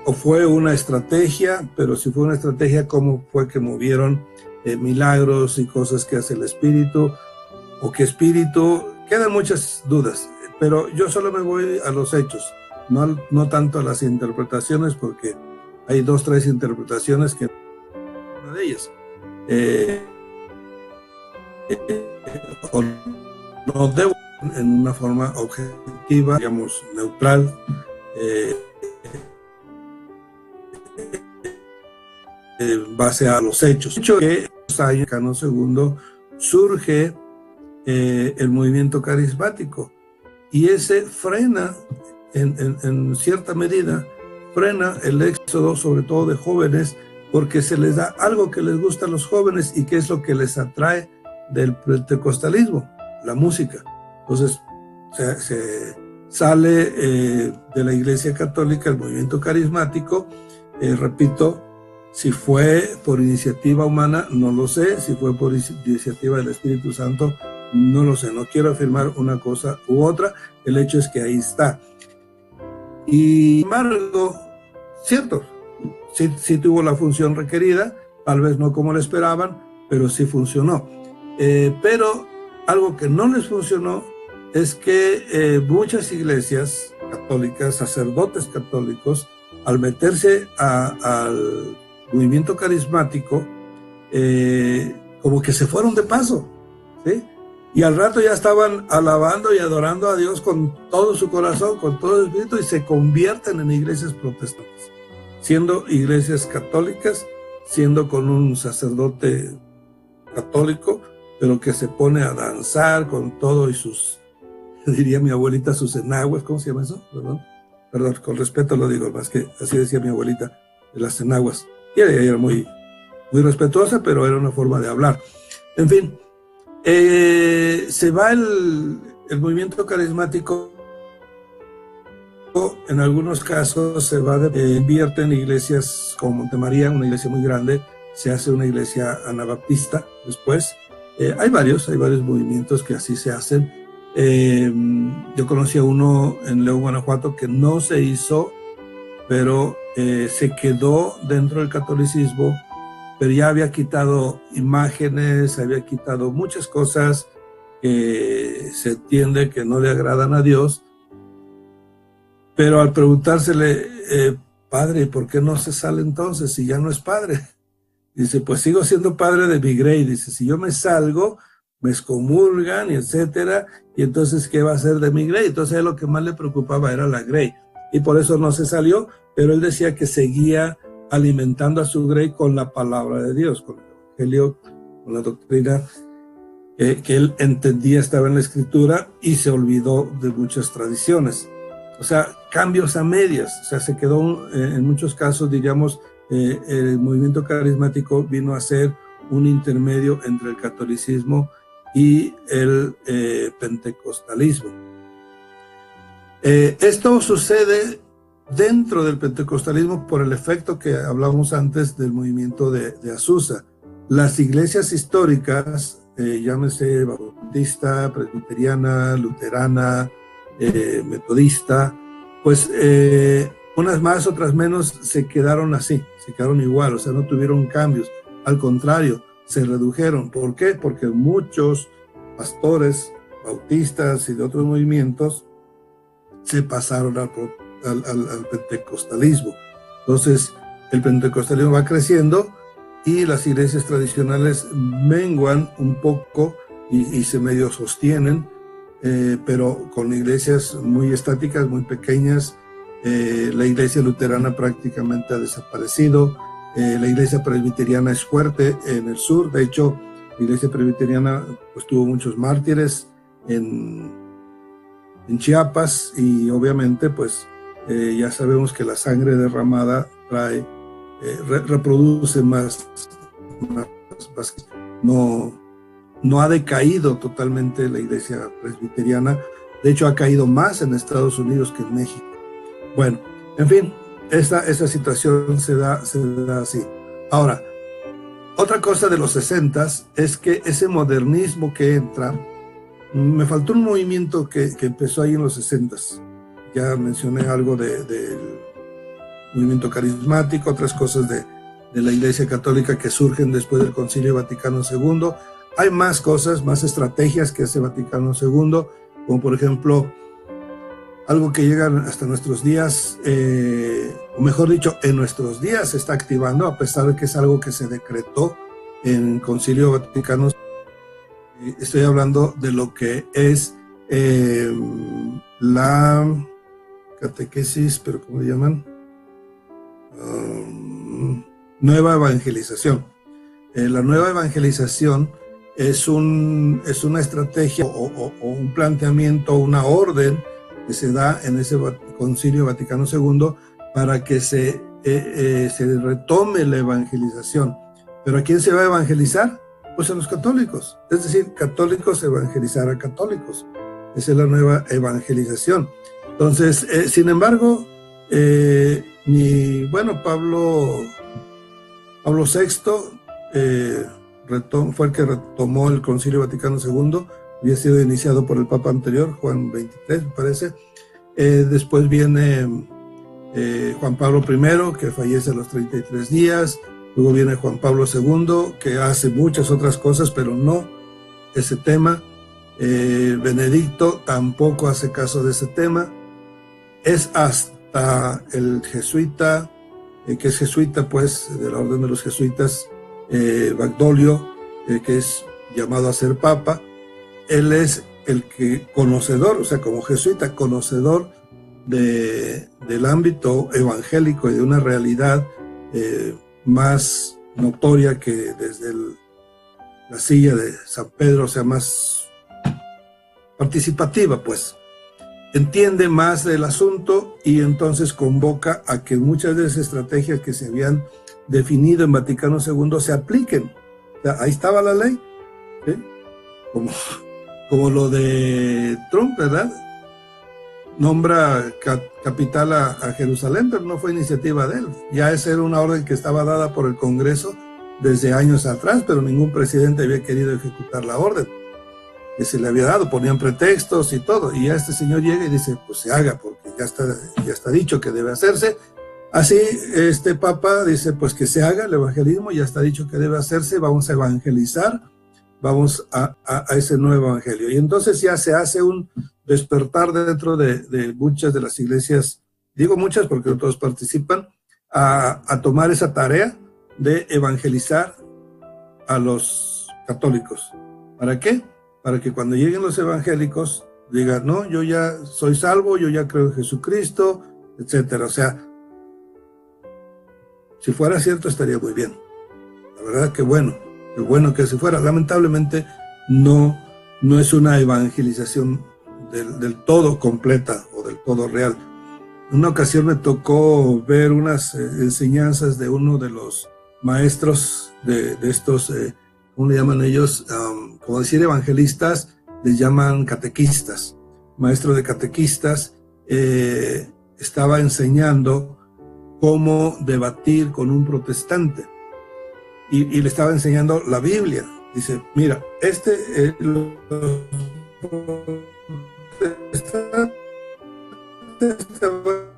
O fue una estrategia, pero si fue una estrategia, ¿cómo fue que movieron milagros y cosas que hace el espíritu? ¿O qué espíritu? Quedan muchas dudas, pero yo solo me voy a los hechos, no tanto a las interpretaciones, porque hay 2, 3 interpretaciones que una de ellas o no debo en una forma objetiva, digamos, neutral, en base a los hechos. De hecho, que en el año Vaticano II surge el movimiento carismático, y ese frena, en cierta medida, frena el éxodo, sobre todo de jóvenes, porque se les da algo que les gusta a los jóvenes y que es lo que les atrae del pentecostalismo, la música. Entonces, se sale de la Iglesia Católica el movimiento carismático. Repito, si fue por iniciativa humana, no lo sé. Si fue por iniciativa del Espíritu Santo, no lo sé. No quiero afirmar una cosa u otra. El hecho es que ahí está. Y, sin embargo, cierto, sí tuvo la función requerida, tal vez no como lo esperaban, pero sí funcionó. Pero algo que no les funcionó es que muchas iglesias católicas, sacerdotes católicos, al meterse al movimiento carismático, como que se fueron de paso, ¿sí? Y al rato ya estaban alabando y adorando a Dios con todo su corazón, con todo el espíritu, y se convierten en iglesias protestantes, siendo iglesias católicas, siendo con un sacerdote católico, pero que se pone a danzar con todo y sus, diría mi abuelita, sus enaguas. ¿Cómo se llama eso? Perdón, con respeto lo digo, más que así decía mi abuelita, de las enaguas. Y ella era muy respetuosa, pero era una forma de hablar. En fin, se va el movimiento carismático. En algunos casos se va, invierte en iglesias como Montemaría, una iglesia muy grande, se hace una iglesia anabaptista después. Hay varios movimientos que así se hacen. Yo conocí a uno en León, Guanajuato, que no se hizo, pero se quedó dentro del catolicismo, pero ya había quitado imágenes, había quitado muchas cosas que se entiende que no le agradan a Dios. Pero al preguntársele, padre, ¿por qué no se sale entonces si ya no es padre? Dice, pues sigo siendo padre de mi grey. Dice, si yo me salgo, me excomulgan y etcétera, y entonces, ¿qué va a hacer de mi grey? Entonces, lo que más le preocupaba era la grey. y por eso no se salió, pero él decía que seguía alimentando a su grey con la palabra de Dios, con el evangelio, con la doctrina que él entendía estaba en la escritura, y se olvidó de muchas tradiciones. O sea, cambios a medias. O sea, se quedó en muchos casos, diríamos, el movimiento carismático vino a ser un intermedio entre el catolicismo y el pentecostalismo. Esto sucede dentro del pentecostalismo por el efecto que hablamos antes del movimiento de Azusa. Las iglesias históricas, llámese bautista, presbiteriana, luterana, metodista, pues unas más, otras menos, se quedaron así, se quedaron igual, o sea, no tuvieron cambios. Al contrario, se redujeron. ¿Por qué? Porque muchos pastores bautistas y de otros movimientos se pasaron al pentecostalismo. Entonces, el pentecostalismo va creciendo y las iglesias tradicionales menguan un poco y se medio sostienen, pero con iglesias muy estáticas, muy pequeñas. La iglesia luterana prácticamente ha desaparecido. La iglesia presbiteriana es fuerte en el sur. De hecho, la iglesia presbiteriana pues, tuvo muchos mártires en Chiapas, y obviamente pues ya sabemos que la sangre derramada trae, reproduce más. No ha decaído totalmente la iglesia presbiteriana. De hecho, ha caído más en Estados Unidos que en México. Bueno, en fin, esa situación se da así. Ahora, otra cosa de los 60s es que ese modernismo que entra, me faltó un movimiento que empezó ahí en los 60s. Ya mencioné algo del movimiento carismático, otras cosas de la Iglesia Católica que surgen después del Concilio Vaticano II. Hay más cosas, más estrategias que hace Vaticano II, como por ejemplo, algo que llega hasta nuestros días, o mejor dicho, en nuestros días se está activando, a pesar de que es algo que se decretó en el Concilio Vaticano. Estoy hablando de lo que es la catequesis, pero ¿cómo le llaman? Nueva evangelización. La nueva evangelización es una estrategia o un planteamiento, una orden que se da en ese Concilio Vaticano II para que se retome la evangelización. ¿Pero a quién se va a evangelizar? Pues a los católicos. Es decir, católicos evangelizar a católicos. Esa es la nueva evangelización. Entonces, sin embargo, Pablo VI fue el que retomó el Concilio Vaticano II, había sido iniciado por el Papa anterior, Juan XXIII, me parece. Después viene Juan Pablo I, que fallece a los 33 días. Luego viene Juan Pablo II, que hace muchas otras cosas, pero no ese tema. Benedicto tampoco hace caso de ese tema. Es hasta el jesuita, que es jesuita, pues, de la orden de los jesuitas, Baglio, que es llamado a ser papa. Él es el que conocedor, o sea, como jesuita, conocedor del ámbito evangélico y de una realidad más notoria que desde la silla de San Pedro, o sea, más participativa, pues. Entiende más del asunto y entonces convoca a que muchas de esas estrategias que se habían definido en Vaticano II se apliquen. O sea, ahí estaba la ley, ¿sí? Como lo de Trump, ¿verdad? Nombra capital a Jerusalén, pero no fue iniciativa de él. Ya esa era una orden que estaba dada por el Congreso desde años atrás, pero ningún presidente había querido ejecutar la orden que se le había dado, ponían pretextos y todo, y ya este señor llega y dice, pues se haga, porque ya está dicho que debe hacerse. Así, este Papa dice, pues que se haga el evangelismo, ya está dicho que debe hacerse, vamos a evangelizar, vamos a ese nuevo evangelio. Y entonces ya se hace un despertar dentro de muchas de las iglesias, digo muchas porque no todos participan, a tomar esa tarea de evangelizar a los católicos. ¿Para qué? Para que cuando lleguen los evangélicos digan, no, yo ya soy salvo, yo ya creo en Jesucristo, etcétera. O sea, si fuera cierto estaría muy bien. La verdad que bueno, qué bueno que si fuera. Lamentablemente no es una evangelización del todo completa o del todo real. En una ocasión me tocó ver unas enseñanzas de uno de los maestros de estos, ¿cómo le llaman ellos? Como decir evangelistas, les llaman catequistas. Maestro de catequistas estaba enseñando cómo debatir con un protestante y le estaba enseñando la Biblia. Dice, mira, los protestantes te van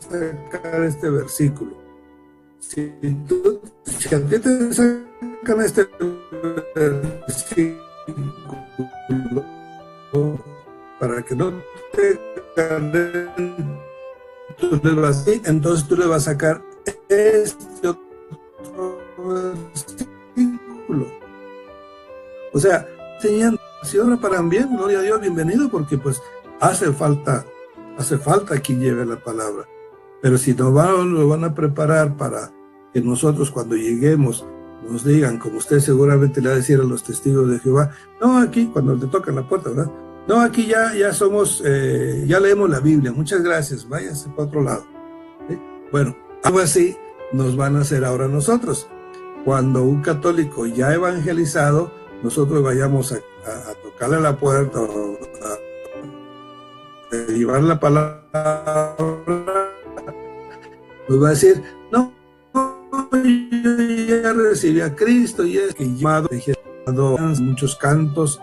a sacar este versículo. Si a ti te sacan este versículo para que no te ganen, entonces tú le vas a sacar este otro versículo. O sea, enseñando, si ahora paran bien, gloria a Dios, bienvenido, porque pues hace falta quien lleve la palabra. Pero si lo van a preparar para que nosotros cuando lleguemos nos digan, como usted seguramente le va a decir a los testigos de Jehová, no, aquí cuando te tocan la puerta, ¿verdad? No, aquí ya somos, ya leemos la Biblia, muchas gracias, váyase para otro lado. ¿Sí? Bueno, algo así nos van a hacer ahora nosotros. Cuando un católico ya evangelizado, nosotros vayamos a tocarle la puerta o a llevar la palabra, nos va a decir, no, yo ya recibí a Cristo y es que llamado muchos cantos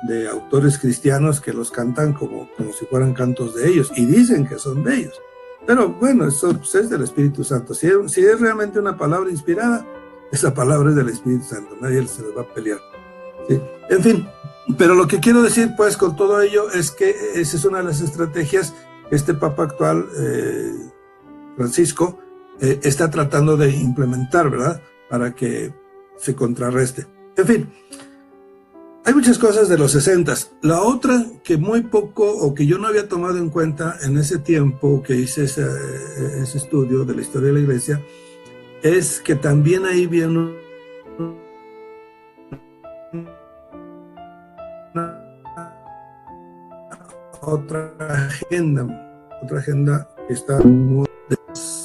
de autores cristianos que los cantan como si fueran cantos de ellos y dicen que son de ellos. Pero bueno, eso pues, es del Espíritu Santo. Si es realmente una palabra inspirada, esa palabra es del Espíritu Santo, nadie se les va a pelear. ¿Sí? En fin, pero lo que quiero decir pues con todo ello es que esa es una de las estrategias que este Papa actual, Francisco, está tratando de implementar, ¿verdad? Para que se contrarreste. En fin, hay muchas cosas de los 60s. La otra que muy poco o que yo no había tomado en cuenta en ese tiempo que hice ese estudio de la historia de la Iglesia es que también ahí viene otra agenda que está muy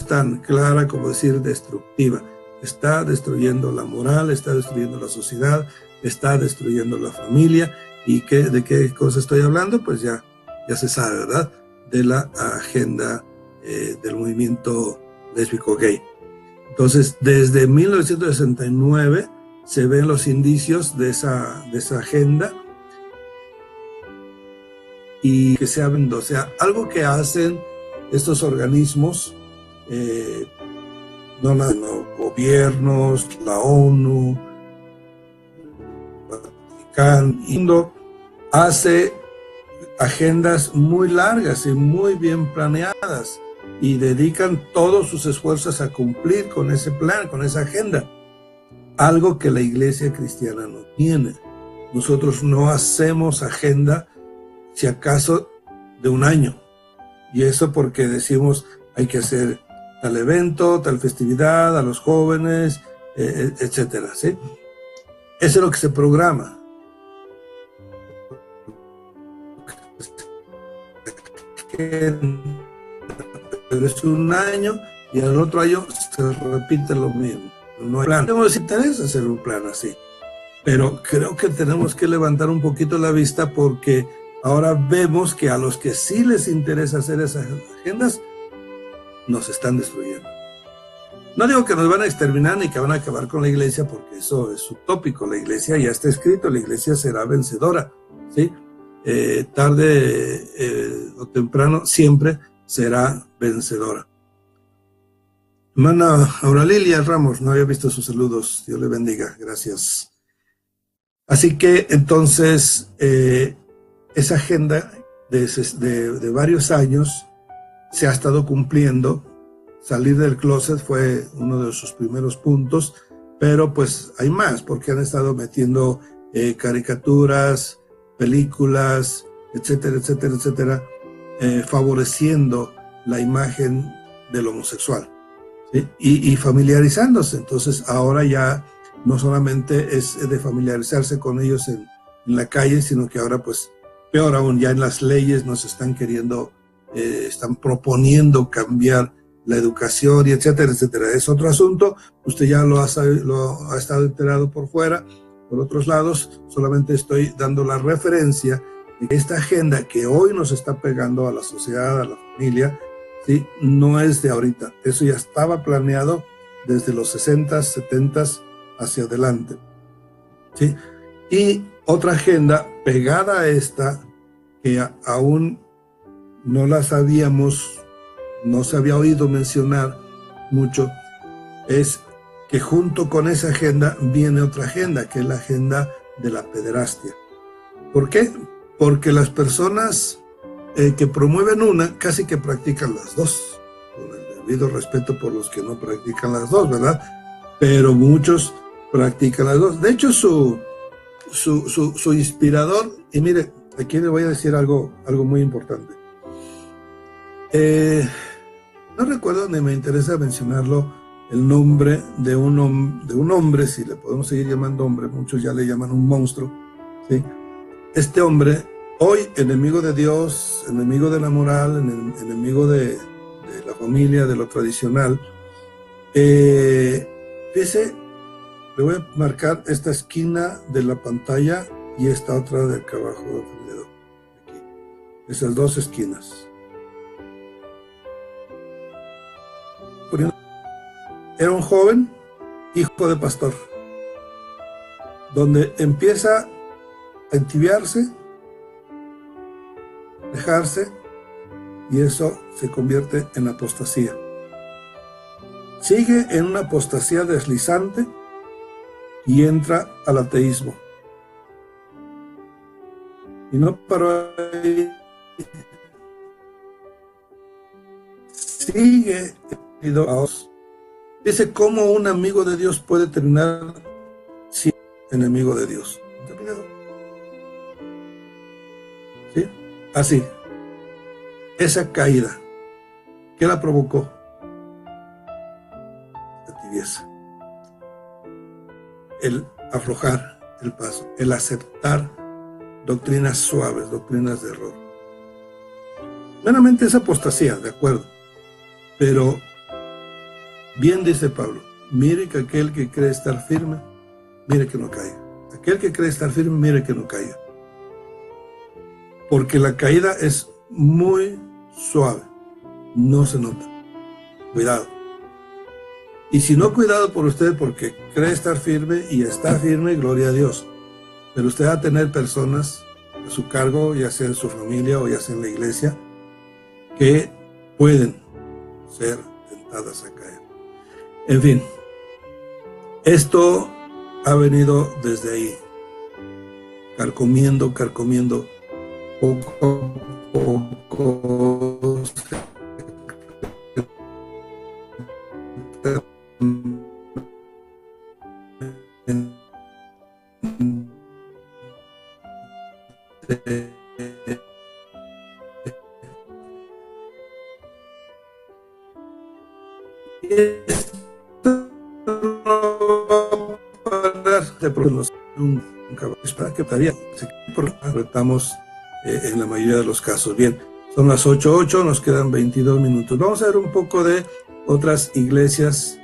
tan clara como decir destructiva. Está destruyendo la moral, está destruyendo la sociedad, está destruyendo la familia. ¿Y de qué cosa estoy hablando? Pues ya se sabe, ¿verdad? De la agenda del movimiento lésbico gay. Entonces, desde 1969 se ven los indicios de esa agenda y que se hablen, o sea, algo que hacen estos organismos, no los gobiernos, la ONU, Vaticano, hace agendas muy largas y muy bien planeadas y dedican todos sus esfuerzos a cumplir con ese plan, con esa agenda. Algo que la Iglesia cristiana no tiene. Nosotros no hacemos agenda, si acaso, de un año. Y eso porque decimos, hay que hacer tal evento, tal festividad, a los jóvenes, etcétera, ¿sí? Eso es lo que se programa. Pero es un año y al otro año se repite lo mismo. No hay plan. No nos interesa hacer un plan así. Pero creo que tenemos que levantar un poquito la vista porque ahora vemos que a los que sí les interesa hacer esas agendas, nos están destruyendo. No digo que nos van a exterminar ni que van a acabar con la Iglesia, porque eso es utópico. La Iglesia ya está escrito, la Iglesia será vencedora, ¿sí? Tarde o temprano siempre será vencedora. Hermana Auralilia Ramos, no había visto sus saludos, Dios le bendiga, gracias. Así que entonces esa agenda de varios años se ha estado cumpliendo. Salir del closet fue uno de sus primeros puntos, pero pues hay más, porque han estado metiendo caricaturas, películas, etcétera, etcétera, etcétera, favoreciendo la imagen del homosexual, ¿sí? Y familiarizándose. Entonces ahora ya no solamente es de familiarizarse con ellos en la calle, sino que ahora, pues, peor aún, ya en las leyes nos están queriendo, están proponiendo cambiar la educación y etcétera, etcétera. Es otro asunto, usted ya lo ha estado enterado por fuera, por otros lados. Solamente estoy dando la referencia de que esta agenda que hoy nos está pegando a la sociedad, a la familia, ¿sí?, no es de ahorita. Eso ya estaba planeado desde los 60s, 70s hacia adelante, ¿sí? Y otra agenda pegada a esta, que aún no la sabíamos, no se había oído mencionar mucho, es que junto con esa agenda viene otra agenda, que es la agenda de la pederastia. ¿Por qué? Porque las personas que promueven una casi que practican las dos, con el debido respeto por los que no practican las dos, ¿verdad? Pero muchos practican las dos. De hecho, su inspirador, y mire, aquí le voy a decir algo muy importante. No recuerdo ni me interesa mencionarlo, el nombre de un hombre, si le podemos seguir llamando hombre, muchos ya le llaman un monstruo, ¿sí? Este hombre, hoy enemigo de Dios, enemigo de la moral, enemigo de la familia, de lo tradicional. Fíjese, le voy a marcar esta esquina de la pantalla y esta otra de acá abajo del dedo. Aquí. Esas dos esquinas. Era un joven, hijo de pastor, donde empieza a entibiarse, dejarse, y eso se convierte en apostasía. Sigue en una apostasía deslizante y entra al ateísmo. Y no paró ahí. Sigue unido a Dios. Dice, ¿cómo un amigo de Dios puede terminar siendo enemigo de Dios? ¿Sí? Así. Esa caída, ¿qué la provocó? La tibieza. El aflojar el paso, el aceptar doctrinas suaves, doctrinas de error. Meramente es apostasía, de acuerdo, pero bien dice Pablo, mire que aquel que cree estar firme, mire que no caiga. Aquel que cree estar firme, mire que no caiga. Porque la caída es muy suave, no se nota. Cuidado. Y si no, cuidado por usted, porque cree estar firme y está firme, gloria a Dios. Pero usted va a tener personas a su cargo, ya sea en su familia o ya sea en la iglesia, que pueden ser tentadas a caer. En fin, esto ha venido desde ahí, carcomiendo, poco a poco. Para que retamos en la mayoría de los casos. Bien, son las 8:08, nos quedan 22 minutos. Vamos a ver un poco de otras iglesias.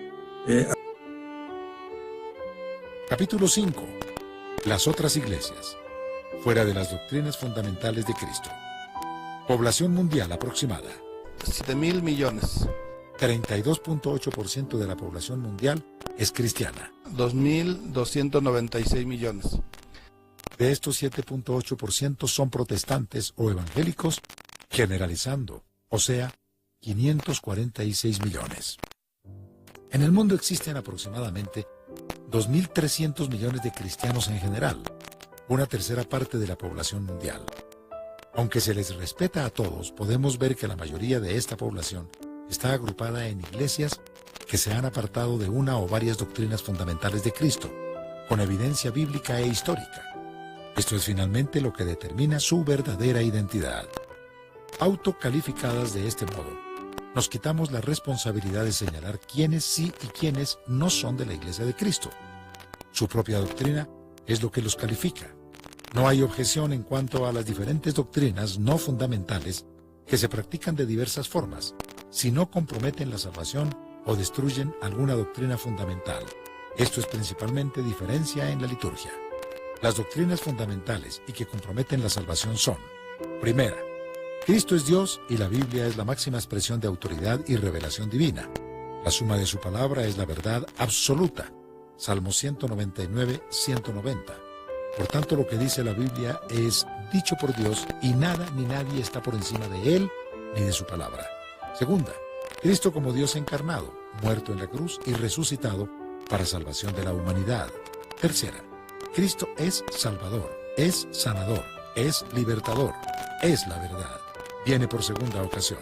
Capítulo 5. Las otras iglesias, fuera de las doctrinas fundamentales de Cristo. Población mundial aproximada. 7,000 millones. 32.8% de la población mundial es cristiana. 2,296 millones. De estos 7.8% son protestantes o evangélicos, generalizando, o sea, 546 millones. En el mundo existen aproximadamente 2.300 millones de cristianos en general, una tercera parte de la población mundial. Aunque se les respeta a todos, podemos ver que la mayoría de esta población está agrupada en iglesias que se han apartado de una o varias doctrinas fundamentales de Cristo, con evidencia bíblica e histórica. Esto es finalmente lo que determina su verdadera identidad. autocalificadas de este modo, nos quitamos la responsabilidad de señalar quiénes sí y quiénes no son de la Iglesia de Cristo. Su propia doctrina es lo que los califica. No hay objeción en cuanto a las diferentes doctrinas no fundamentales que se practican de diversas formas, si no comprometen la salvación o destruyen alguna doctrina fundamental. Esto es principalmente diferencia en la liturgia. Las doctrinas fundamentales y que comprometen la salvación son: primera, Cristo es Dios y la Biblia es la máxima expresión de autoridad y revelación divina. La suma de su palabra es la verdad absoluta. Salmo 199, 190. Por tanto, lo que dice la Biblia es dicho por Dios y nada ni nadie está por encima de Él ni de su palabra. Segunda, Cristo como Dios encarnado, muerto en la cruz y resucitado para salvación de la humanidad. Tercera, Cristo es Salvador, es sanador, es libertador, es la verdad. Viene por segunda ocasión.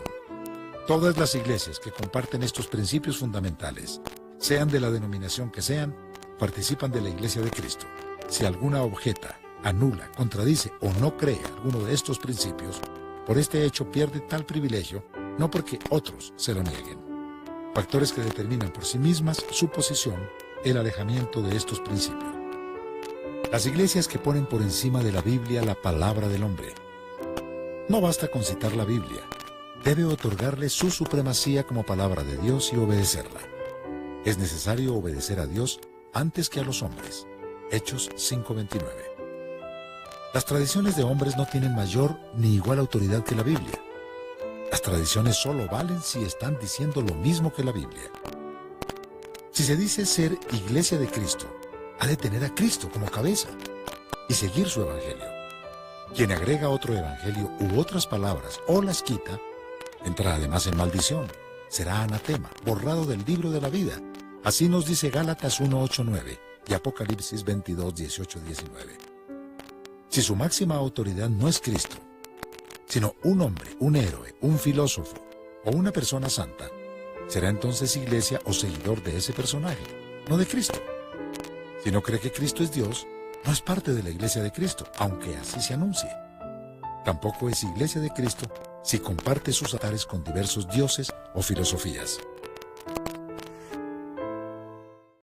Todas las iglesias que comparten estos principios fundamentales, sean de la denominación que sean, participan de la Iglesia de Cristo. Si alguna objeta, anula, contradice o no cree alguno de estos principios, por este hecho pierde tal privilegio, no porque otros se lo nieguen. Factores que determinan por sí mismas su posición, el alejamiento de estos principios. Las iglesias que ponen por encima de la Biblia la palabra del hombre. No basta con citar la Biblia, debe otorgarle su supremacía como palabra de Dios y obedecerla. Es necesario obedecer a Dios antes que a los hombres. Hechos 5:29. Las tradiciones de hombres no tienen mayor ni igual autoridad que la Biblia. Las tradiciones solo valen si están diciendo lo mismo que la Biblia. Si se dice ser Iglesia de Cristo, ha de tener a Cristo como cabeza y seguir su evangelio. Quien agrega otro evangelio u otras palabras o las quita, entra además en maldición, será anatema, borrado del libro de la vida. Así nos dice Gálatas 1:8-9 y Apocalipsis 22:18-19. Si su máxima autoridad no es Cristo, sino un hombre, un héroe, un filósofo o una persona santa, será entonces iglesia o seguidor de ese personaje, no de Cristo. Si no cree que Cristo es Dios, no es parte de la Iglesia de Cristo, aunque así se anuncie. Tampoco es Iglesia de Cristo si comparte sus altares con diversos dioses o filosofías.